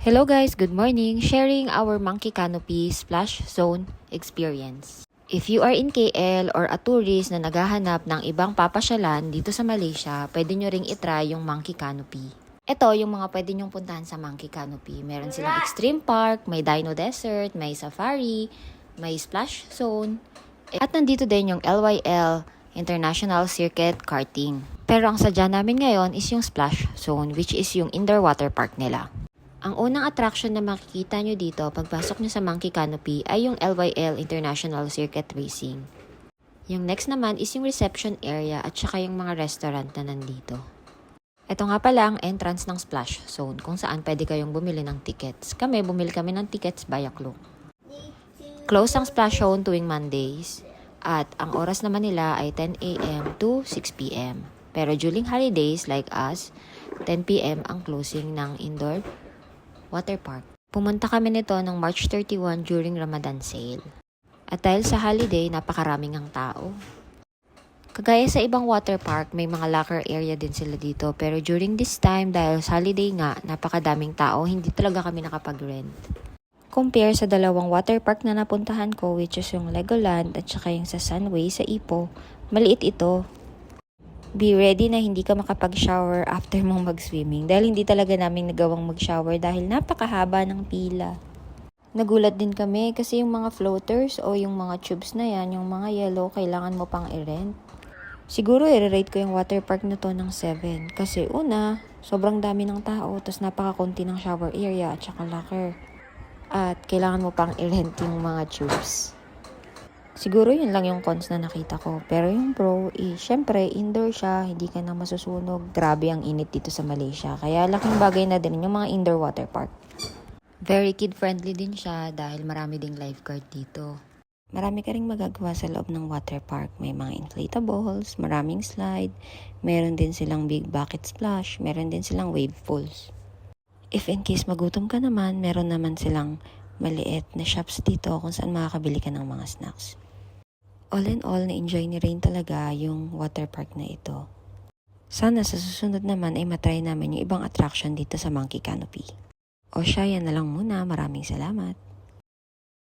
Hello guys, good morning. Sharing our Monkey Canopy Splash Zone experience. If you are in KL or a tourist na naghahanap ng ibang papasyalan dito sa Malaysia, pwede nyo ring itry yung Monkey Canopy. Ito yung mga pwede nyong puntahan sa Monkey Canopy. Meron silang Extreme Park, may Dino Desert, may Safari, may Splash Zone. At nandito din yung LYL, International Circuit Karting. Pero ang sadya namin ngayon is yung Splash Zone, which is yung indoor water park nila. Ang unang attraction na makikita nyo dito pagpasok nyo sa Monkey Canopy ay yung LYL International Circuit Racing. Yung next naman is yung reception area at saka yung mga restaurant na nandito. Ito nga pala ang entrance ng Splash Zone kung saan pwede kayong bumili ng tickets. Bumili kami ng tickets via Klook. Close ang Splash Zone tuwing Mondays at ang oras naman nila ay 10 a.m. to 6 p.m. Pero during holidays like us, 10 p.m. ang closing ng indoor water park. Pumunta kami nito ng March 31 during Ramadan sale. At dahil sa holiday, napakaraming ang tao. Kagaya sa ibang water park, may mga locker area din sila dito. Pero during this time, dahil sa holiday nga, napakadaming tao, hindi talaga kami nakapag-rent. Compare sa dalawang water park na napuntahan ko, which is yung Legoland at saka yung sa Sunway sa Ipoh, maliit ito. Be ready na hindi ka makapag-shower after mong mag-swimming dahil hindi talaga namin nagawang mag-shower dahil napakahaba ng pila. Nagulat din kami kasi yung mga floaters o yung mga tubes na yan, yung mga yellow, kailangan mo pang i-rent. Siguro i-rate ko yung water park na to ng 7 kasi una, sobrang dami ng tao tapos napakakunti ng shower area at saka locker. At kailangan mo pang i-rent yung mga tubes. Siguro yun lang yung cons na nakita ko. Pero yung pro, syempre, indoor siya, hindi ka na masusunog. Grabe ang init dito sa Malaysia. Kaya laking bagay na din yung mga indoor water park. Very kid-friendly din siya dahil marami ding lifeguard dito. Marami ka ring magagawa sa loob ng water park. May mga inflatables, maraming slide, meron din silang big bucket splash, meron din silang wave pools. If in case magutom ka naman, meron naman silang maliit na shops dito kung saan makakabili ka ng mga snacks. All in all, na-enjoy ni Rain talaga yung water park na ito. Sana sa susunod naman ay matry namin yung ibang attraction dito sa Monkey Canopy. O siya, yan na lang muna. Maraming salamat.